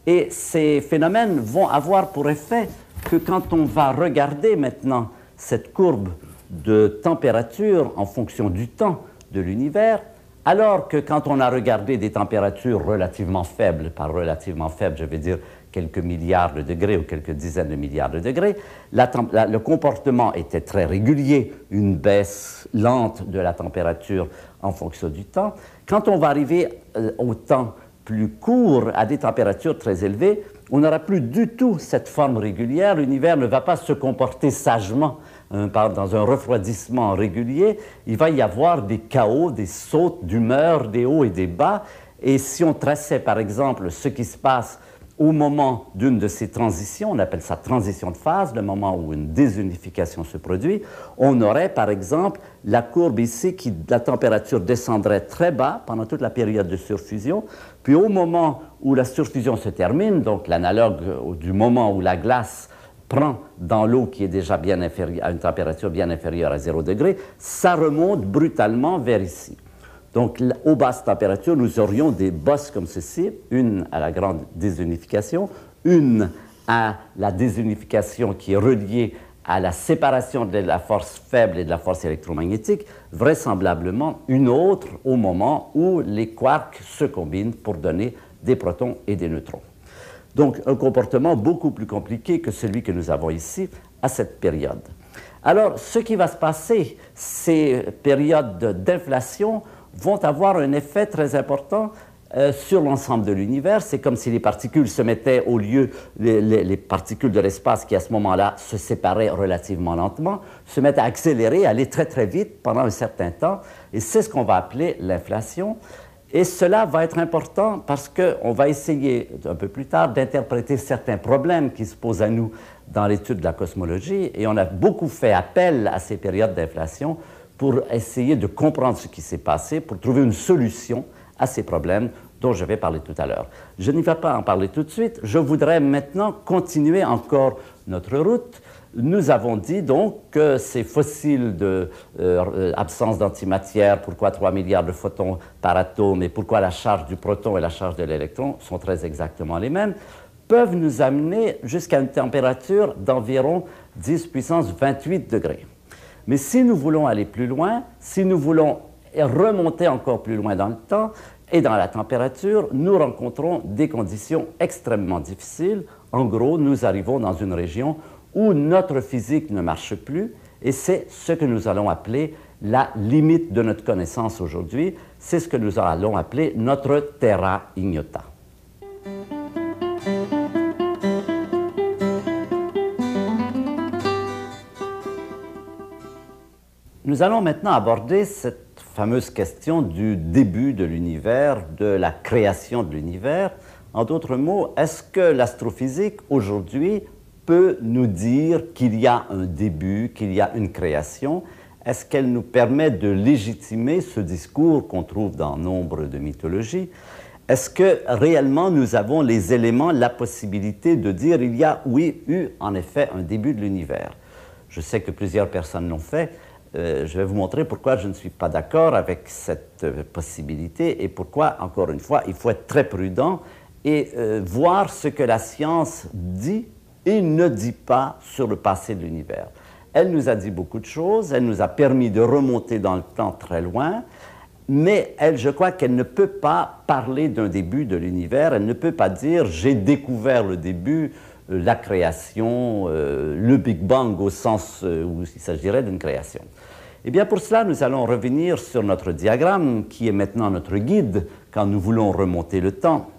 Et ces phénomènes vont avoir pour effet que quand on va regarder maintenant cette courbe de température en fonction du temps de l'univers, alors que quand on a regardé des températures relativement faibles, par relativement faibles, je veux dire quelques milliards de degrés ou quelques dizaines de milliards de degrés, le comportement était très régulier, une baisse lente de la température en fonction du temps. Quand on va arriver au temps plus court, à des températures très élevées, on n'aura plus du tout cette forme régulière. L'univers ne va pas se comporter sagement dans un refroidissement régulier. Il va y avoir des chaos, des sautes d'humeur, des hauts et des bas. Et si on traçait, par exemple, ce qui se passe au moment d'une de ces transitions, on appelle ça transition de phase, le moment où une désunification se produit, on aurait par exemple la courbe ici qui, la température descendrait très bas pendant toute la période de surfusion, puis au moment où la surfusion se termine, donc l'analogue du moment où la glace prend dans l'eau qui est déjà bien inférieure, à une température bien inférieure à 0 degré, ça remonte brutalement vers ici. Donc, aux basses températures, nous aurions des bosses comme ceci, une à la grande désunification, une à la désunification qui est reliée à la séparation de la force faible et de la force électromagnétique, vraisemblablement une autre au moment où les quarks se combinent pour donner des protons et des neutrons. Donc, un comportement beaucoup plus compliqué que celui que nous avons ici à cette période. Alors, ce qui va se passer, ces périodes d'inflation vont avoir un effet très important sur l'ensemble de l'univers. C'est comme si les particules se mettaient au lieu, les particules de l'espace qui à ce moment-là se séparaient relativement lentement, se mettent à accélérer, à aller très très vite pendant un certain temps, et c'est ce qu'on va appeler l'inflation. Et cela va être important parce qu'on va essayer un peu plus tard d'interpréter certains problèmes qui se posent à nous dans l'étude de la cosmologie, et on a beaucoup fait appel à ces périodes d'inflation pour essayer de comprendre ce qui s'est passé, pour trouver une solution à ces problèmes dont je vais parler tout à l'heure. Je n'y vais pas en parler tout de suite. Je voudrais maintenant continuer encore notre route. nous avons dit donc que ces fossiles d'absence d'antimatière, pourquoi 3 milliards de photons par atome et pourquoi la charge du proton et la charge de l'électron sont très exactement les mêmes, peuvent nous amener jusqu'à une température d'environ 10 puissance 28 degrés. Mais si nous voulons aller plus loin, si nous voulons remonter encore plus loin dans le temps et dans la température, nous rencontrons des conditions extrêmement difficiles. En gros, nous arrivons dans une région où notre physique ne marche plus, et c'est ce que nous allons appeler la limite de notre connaissance aujourd'hui. C'est ce que nous allons appeler notre terra ignota. Nous allons maintenant aborder cette fameuse question du début de l'univers, de la création de l'univers. En d'autres mots, est-ce que l'astrophysique aujourd'hui peut nous dire qu'il y a un début, qu'il y a une création? Est-ce qu'elle nous permet de légitimer ce discours qu'on trouve dans nombre de mythologies? Est-ce que réellement nous avons les éléments, la possibilité de dire il y a, oui, eu en effet un début de l'univers? Je sais que plusieurs personnes l'ont fait. Je vais vous montrer pourquoi je ne suis pas d'accord avec cette possibilité et pourquoi, encore une fois, il faut être très prudent et voir ce que la science dit et ne dit pas sur le passé de l'univers. Elle nous a dit beaucoup de choses, elle nous a permis de remonter dans le temps très loin, mais elle, je crois qu'elle ne peut pas parler d'un début de l'univers, elle ne peut pas dire « j'ai découvert le début », la création, le Big Bang au sens où il s'agirait d'une création. Eh bien, pour cela, nous allons revenir sur notre diagramme qui est maintenant notre guide quand nous voulons remonter le temps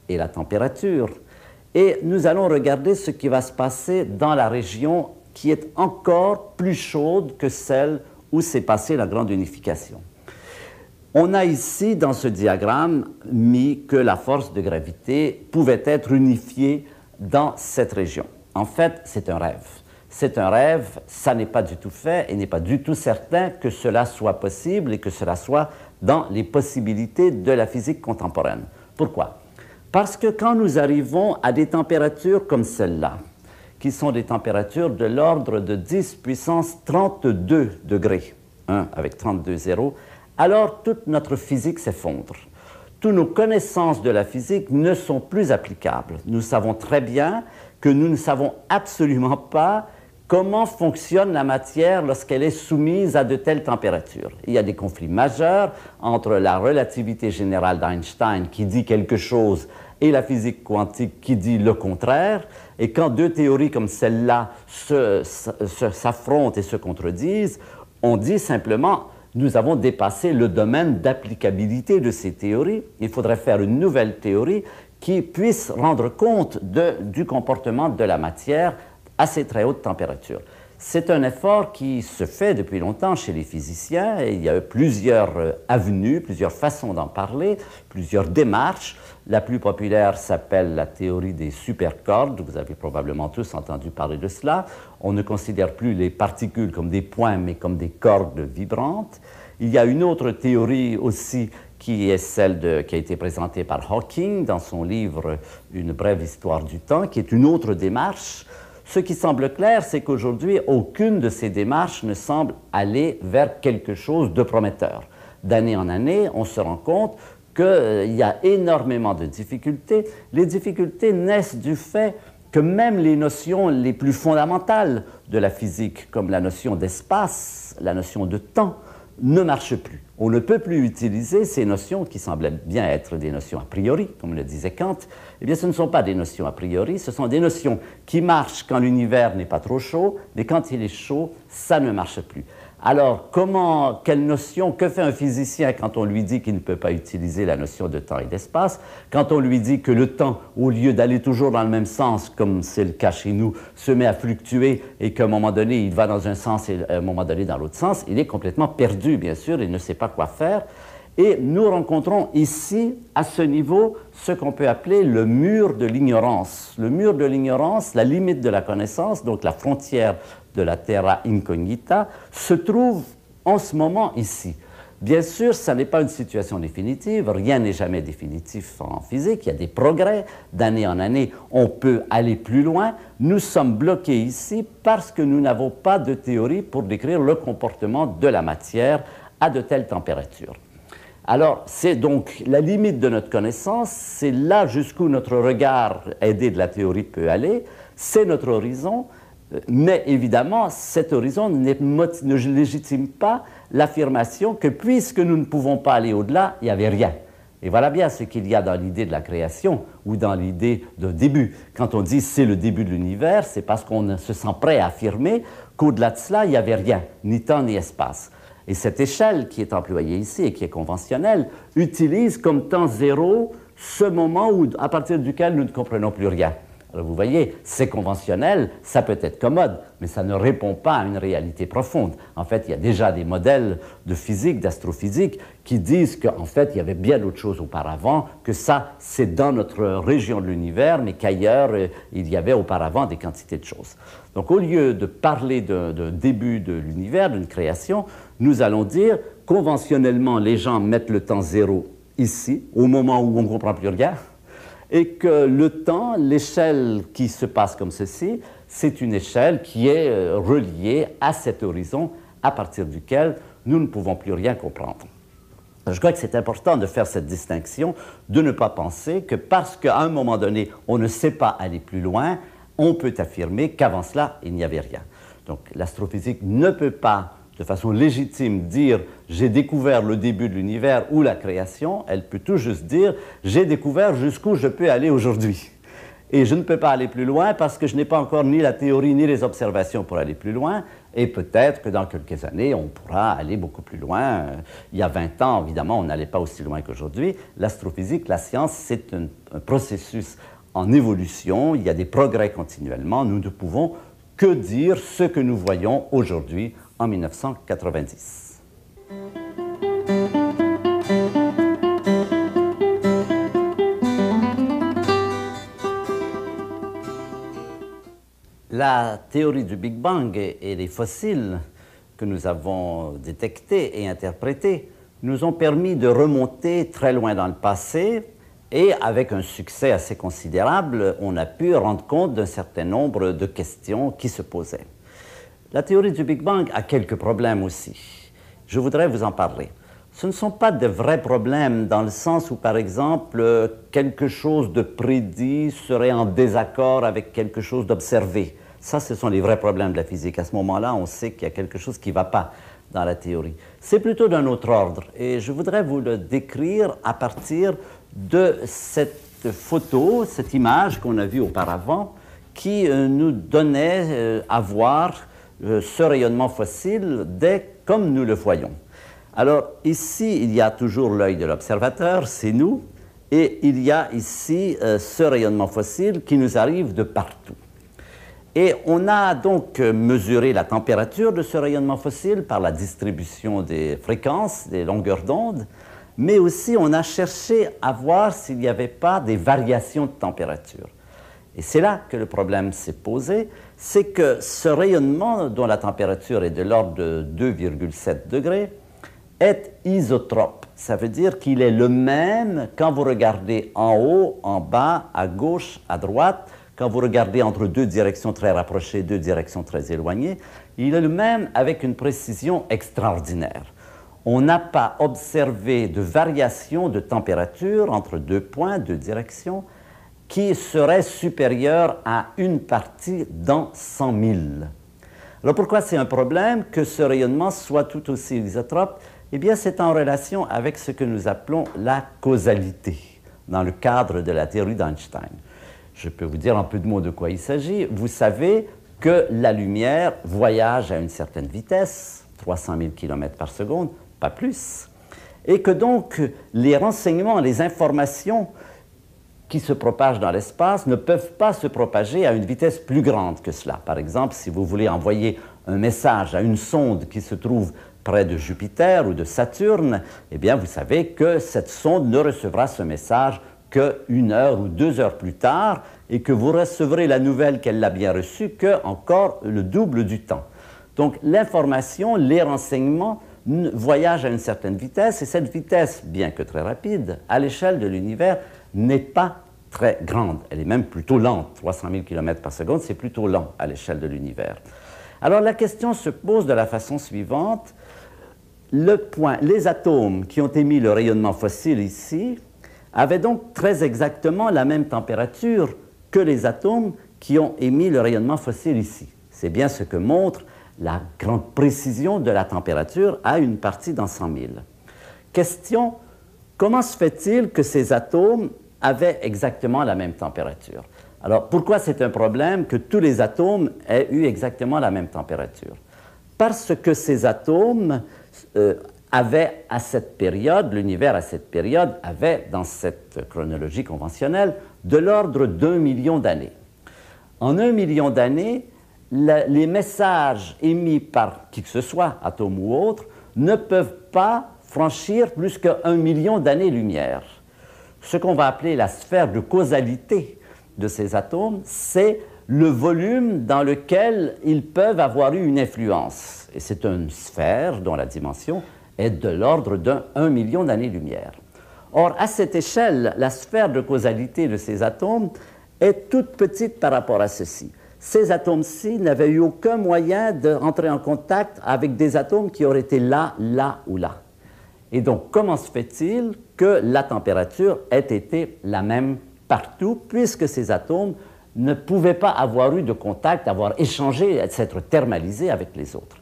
et la température. Et nous allons regarder ce qui va se passer dans la région qui est encore plus chaude que celle où s'est passée la grande unification. On a ici, dans ce diagramme, mis que la force de gravité pouvait être unifiée dans cette région. En fait, c'est un rêve. C'est un rêve, ça n'est pas du tout fait et n'est pas du tout certain que cela soit possible et que cela soit dans les possibilités de la physique contemporaine. Pourquoi? Parce que quand nous arrivons à des températures comme celle-là, qui sont des températures de l'ordre de 10 puissance 32 degrés, avec 32 zéros, alors toute notre physique s'effondre. Toutes nos connaissances de la physique ne sont plus applicables. Nous savons très bien que nous ne savons absolument pas comment fonctionne la matière lorsqu'elle est soumise à de telles températures. Il y a des conflits majeurs entre la relativité générale d'Einstein qui dit quelque chose et la physique quantique qui dit le contraire. Et quand deux théories comme celle-là s'affrontent et se contredisent, on dit simplement nous avons dépassé le domaine d'applicabilité de ces théories. Il faudrait faire une nouvelle théorie qui puisse rendre compte du comportement de la matière à ces très hautes températures. C'est un effort qui se fait depuis longtemps chez les physiciens et il y a plusieurs avenues, plusieurs façons d'en parler, plusieurs démarches. La plus populaire s'appelle la théorie des supercordes. Vous avez probablement tous entendu parler de cela. On ne considère plus les particules comme des points, mais comme des cordes vibrantes. Il y a une autre théorie aussi qui est celle qui a été présentée par Hawking dans son livre « Une brève histoire du temps », qui est une autre démarche. Ce qui semble clair, c'est qu'aujourd'hui, aucune de ces démarches ne semble aller vers quelque chose de prometteur. D'année en année, on se rend compte qu'il y a énormément de difficultés. Les difficultés naissent du fait que même les notions les plus fondamentales de la physique, comme la notion d'espace, la notion de temps, ne marchent plus. On ne peut plus utiliser ces notions qui semblaient bien être des notions a priori, comme le disait Kant. Eh bien, ce ne sont pas des notions a priori, ce sont des notions qui marchent quand l'univers n'est pas trop chaud, mais quand il est chaud, ça ne marche plus. Alors, quelle notion, que fait un physicien quand on lui dit qu'il ne peut pas utiliser la notion de temps et d'espace, quand on lui dit que le temps, au lieu d'aller toujours dans le même sens, comme c'est le cas chez nous, se met à fluctuer et qu'à un moment donné, il va dans un sens et à un moment donné dans l'autre sens, il est complètement perdu, bien sûr, il ne sait pas quoi faire. Et nous rencontrons ici, à ce niveau, ce qu'on peut appeler le mur de l'ignorance. Le mur de l'ignorance, la limite de la connaissance, donc la frontière de la terra incognita, se trouve en ce moment ici. Bien sûr, ça n'est pas une situation définitive, rien n'est jamais définitif en physique, il y a des progrès, d'année en année, on peut aller plus loin. Nous sommes bloqués ici parce que nous n'avons pas de théorie pour décrire le comportement de la matière à de telles températures. Alors, c'est donc la limite de notre connaissance, c'est là jusqu'où notre regard aidé de la théorie peut aller, c'est notre horizon, mais évidemment, cet horizon ne légitime pas l'affirmation que puisque nous ne pouvons pas aller au-delà, il n'y avait rien. Et voilà bien ce qu'il y a dans l'idée de la création ou dans l'idée de début. Quand on dit c'est le début de l'univers, c'est parce qu'on se sent prêt à affirmer qu'au-delà de cela, il n'y avait rien, ni temps ni espace. Et cette échelle qui est employée ici et qui est conventionnelle utilise comme temps zéro ce moment à partir duquel nous ne comprenons plus rien. Alors vous voyez, c'est conventionnel, ça peut être commode, mais ça ne répond pas à une réalité profonde. En fait, il y a déjà des modèles de physique, d'astrophysique, qui disent qu'en fait, il y avait bien d'autres choses auparavant, que ça, c'est dans notre région de l'univers, mais qu'ailleurs, il y avait auparavant des quantités de choses. Donc, au lieu de parler de début de l'univers, d'une création, nous allons dire, conventionnellement, les gens mettent le temps zéro ici, au moment où on ne comprend plus rien, et que le temps, l'échelle qui se passe comme ceci, c'est une échelle qui est reliée à cet horizon à partir duquel nous ne pouvons plus rien comprendre. Je crois que c'est important de faire cette distinction, de ne pas penser que parce qu'à un moment donné, on ne sait pas aller plus loin, on peut affirmer qu'avant cela, il n'y avait rien. Donc l'astrophysique ne peut pas de façon légitime dire « j'ai découvert le début de l'univers ou la création », elle peut tout juste dire « j'ai découvert jusqu'où je peux aller aujourd'hui ». Et je ne peux pas aller plus loin parce que je n'ai pas encore ni la théorie ni les observations pour aller plus loin. Et peut-être que dans quelques années, on pourra aller beaucoup plus loin. Il y a 20 ans, évidemment, on n'allait pas aussi loin qu'aujourd'hui. L'astrophysique, la science, c'est un processus en évolution. Il y a des progrès continuellement. Nous ne pouvons que dire ce que nous voyons aujourd'hui en 1990. La théorie du Big Bang et les fossiles que nous avons détectés et interprétés nous ont permis de remonter très loin dans le passé et avec un succès assez considérable, on a pu rendre compte d'un certain nombre de questions qui se posaient. La théorie du Big Bang a quelques problèmes aussi. Je voudrais vous en parler. Ce ne sont pas de vrais problèmes dans le sens où, par exemple, quelque chose de prédit serait en désaccord avec quelque chose d'observé. Ça, ce sont les vrais problèmes de la physique. À ce moment-là, on sait qu'il y a quelque chose qui ne va pas dans la théorie. C'est plutôt d'un autre ordre. Et je voudrais vous le décrire à partir de cette photo, cette image qu'on a vue auparavant, qui nous donnait à voir ce rayonnement fossile comme nous le voyons. Alors ici, il y a toujours l'œil de l'observateur, c'est nous, et il y a ici ce rayonnement fossile qui nous arrive de partout. Et on a donc mesuré la température de ce rayonnement fossile par la distribution des fréquences, des longueurs d'onde, mais aussi on a cherché à voir s'il n'y avait pas des variations de température. Et c'est là que le problème s'est posé, c'est que ce rayonnement dont la température est de l'ordre de 2,7 degrés est isotrope. Ça veut dire qu'il est le même quand vous regardez en haut, en bas, à gauche, à droite, quand vous regardez entre deux directions très rapprochées, deux directions très éloignées, il est le même avec une précision extraordinaire. On n'a pas observé de variation de température entre deux points, deux directions, qui serait supérieure à une partie dans 100 000. Alors pourquoi c'est un problème que ce rayonnement soit tout aussi isotrope? Eh bien, c'est en relation avec ce que nous appelons la causalité, dans le cadre de la théorie d'Einstein. Je peux vous dire en peu de mots de quoi il s'agit. Vous savez que la lumière voyage à une certaine vitesse, 300 000 km par seconde, pas plus, et que donc les renseignements, les informations qui se propagent dans l'espace ne peuvent pas se propager à une vitesse plus grande que cela. Par exemple, si vous voulez envoyer un message à une sonde qui se trouve près de Jupiter ou de Saturne, eh bien, vous savez que cette sonde ne recevra ce message qu'une heure ou 2 heures plus tard et que vous recevrez la nouvelle qu'elle l'a bien reçue qu'encore le double du temps. Donc, l'information, les renseignements voyage à une certaine vitesse, et cette vitesse, bien que très rapide, à l'échelle de l'univers, n'est pas très grande. Elle est même plutôt lente. 300 000 km par seconde, c'est plutôt lent à l'échelle de l'univers. Alors la question se pose de la façon suivante. Les atomes qui ont émis le rayonnement fossile ici avaient donc très exactement la même température que les atomes qui ont émis le rayonnement fossile ici. C'est bien ce que montre la grande précision de la température à une partie dans 100 000. Question, comment se fait-il que ces atomes avaient exactement la même température? Alors, pourquoi c'est un problème que tous les atomes aient eu exactement la même température? Parce que ces atomes avaient à cette période, l'univers à cette période, avait dans cette chronologie conventionnelle de l'ordre d'1 million d'années. En 1 million d'années, les messages émis par qui que ce soit, atome ou autre, ne peuvent pas franchir plus qu'1 million d'années-lumière. Ce qu'on va appeler la sphère de causalité de ces atomes, c'est le volume dans lequel ils peuvent avoir eu une influence. Et c'est une sphère dont la dimension est de l'ordre d'1 million d'années-lumière. Or, à cette échelle, la sphère de causalité de ces atomes est toute petite par rapport à ceci. Ces atomes-ci n'avaient eu aucun moyen d'entrer en contact avec des atomes qui auraient été là, là ou là. Et donc, comment se fait-il que la température ait été la même partout, puisque ces atomes ne pouvaient pas avoir eu de contact, avoir échangé, s'être thermalisés avec les autres?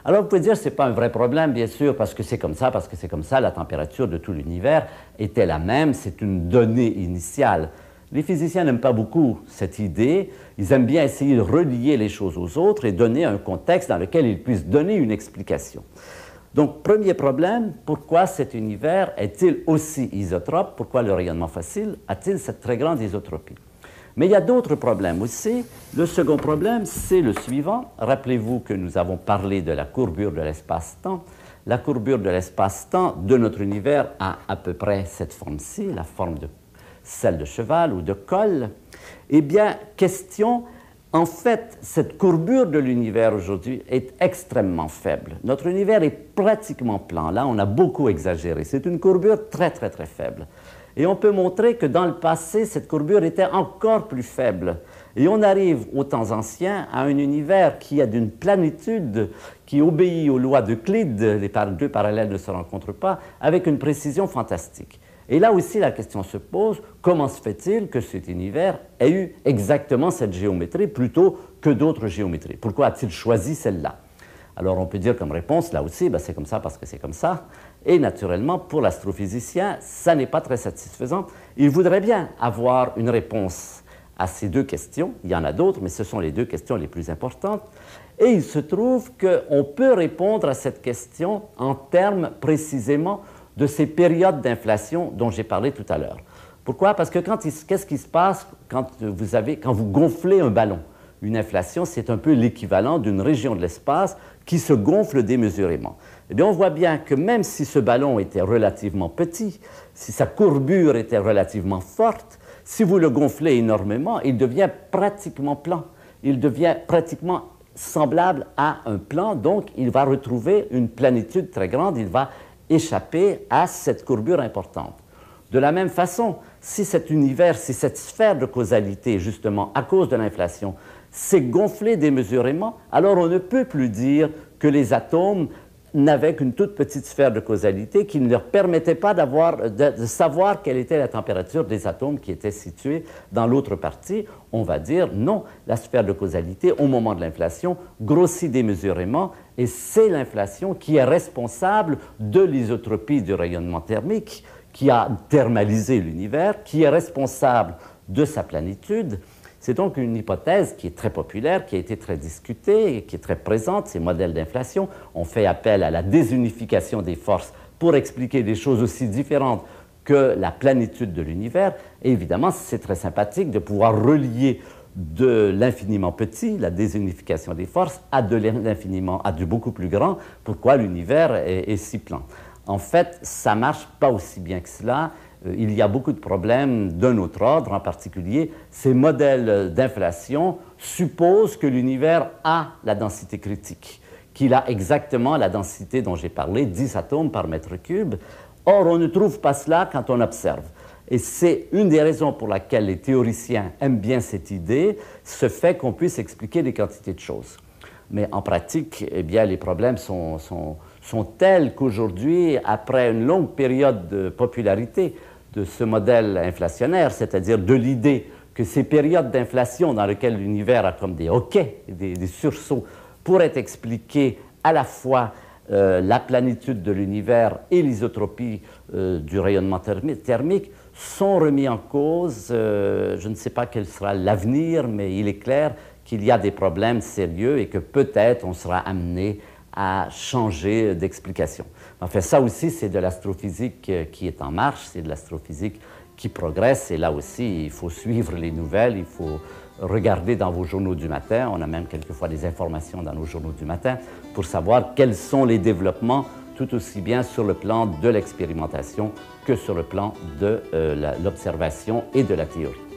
Alors, vous pouvez dire que ce n'est pas un vrai problème, bien sûr, parce que c'est comme ça, la température de tout l'univers était la même, c'est une donnée initiale. Les physiciens n'aiment pas beaucoup cette idée, ils aiment bien essayer de relier les choses aux autres et donner un contexte dans lequel ils puissent donner une explication. Donc, premier problème, pourquoi cet univers est-il aussi isotrope? Pourquoi le rayonnement fossile a-t-il cette très grande isotropie? Mais il y a d'autres problèmes aussi. Le second problème, c'est le suivant. Rappelez-vous que nous avons parlé de la courbure de l'espace-temps. La courbure de l'espace-temps de notre univers a à peu près cette forme-ci, la forme de celle de cheval ou de col. Eh bien, question, en fait, cette courbure de l'univers aujourd'hui est extrêmement faible. Notre univers est pratiquement plan. Là, on a beaucoup exagéré. C'est une courbure très, très, très faible. Et on peut montrer que dans le passé, cette courbure était encore plus faible. Et on arrive aux temps anciens à un univers qui a d'une planitude qui obéit aux lois d'Euclide, les deux parallèles ne se rencontrent pas, avec une précision fantastique. Et là aussi, la question se pose, comment se fait-il que cet univers ait eu exactement cette géométrie plutôt que d'autres géométries? Pourquoi a-t-il choisi celle-là? Alors, on peut dire comme réponse, là aussi, c'est comme ça parce que c'est comme ça. Et naturellement, pour l'astrophysicien, ça n'est pas très satisfaisant. Il voudrait bien avoir une réponse à ces deux questions. Il y en a d'autres, mais ce sont les deux questions les plus importantes. Et il se trouve qu'on peut répondre à cette question en termes précisément de ces périodes d'inflation dont j'ai parlé tout à l'heure. Pourquoi? Parce que qu'est-ce qui se passe quand vous gonflez un ballon? Une inflation, c'est un peu l'équivalent d'une région de l'espace qui se gonfle démesurément. Eh bien, on voit bien que même si ce ballon était relativement petit, si sa courbure était relativement forte, si vous le gonflez énormément, il devient pratiquement plan. Il devient pratiquement semblable à un plan, donc il va retrouver une planitude très grande, il va échapper à cette courbure importante. De la même façon, si cet univers, si cette sphère de causalité, justement, à cause de l'inflation, s'est gonflée démesurément, alors on ne peut plus dire que les atomes n'avaient qu'une toute petite sphère de causalité qui ne leur permettait pas de savoir quelle était la température des atomes qui étaient situés dans l'autre partie. On va dire non, la sphère de causalité, au moment de l'inflation, grossit démesurément et c'est l'inflation qui est responsable de l'isotropie du rayonnement thermique, qui a thermalisé l'univers, qui est responsable de sa planitude. C'est donc une hypothèse qui est très populaire, qui a été très discutée et qui est très présente, ces modèles d'inflation. On fait appel à la désunification des forces pour expliquer des choses aussi différentes que la planitude de l'univers. Et évidemment, c'est très sympathique de pouvoir relier de l'infiniment petit, la désunification des forces, à de l'infiniment, à du beaucoup plus grand. Pourquoi l'univers est si plan? En fait, ça ne marche pas aussi bien que cela. Il y a beaucoup de problèmes d'un autre ordre, en particulier, ces modèles d'inflation supposent que l'univers a la densité critique, qu'il a exactement la densité dont j'ai parlé, 10 atomes par mètre cube. Or, on ne trouve pas cela quand on observe. Et c'est une des raisons pour laquelle les théoriciens aiment bien cette idée, ce fait qu'on puisse expliquer des quantités de choses. Mais en pratique, eh bien, les problèmes sont tels qu'aujourd'hui, après une longue période de popularité de ce modèle inflationnaire, c'est-à-dire de l'idée que ces périodes d'inflation dans lesquelles l'univers a comme des hoquets, des sursauts, pourraient expliquer à la fois la planitude de l'univers et l'isotropie du rayonnement thermique, sont remis en cause. Je ne sais pas quel sera l'avenir, mais il est clair qu'il y a des problèmes sérieux et que peut-être on sera amené à changer d'explication. Enfin, ça aussi, c'est de l'astrophysique qui est en marche, c'est de l'astrophysique qui progresse, et là aussi, il faut suivre les nouvelles, il faut regarder dans vos journaux du matin, on a même quelquefois des informations dans nos journaux du matin, pour savoir quels sont les développements, tout aussi bien sur le plan de l'expérimentation que sur le plan de l'observation et de la théorie.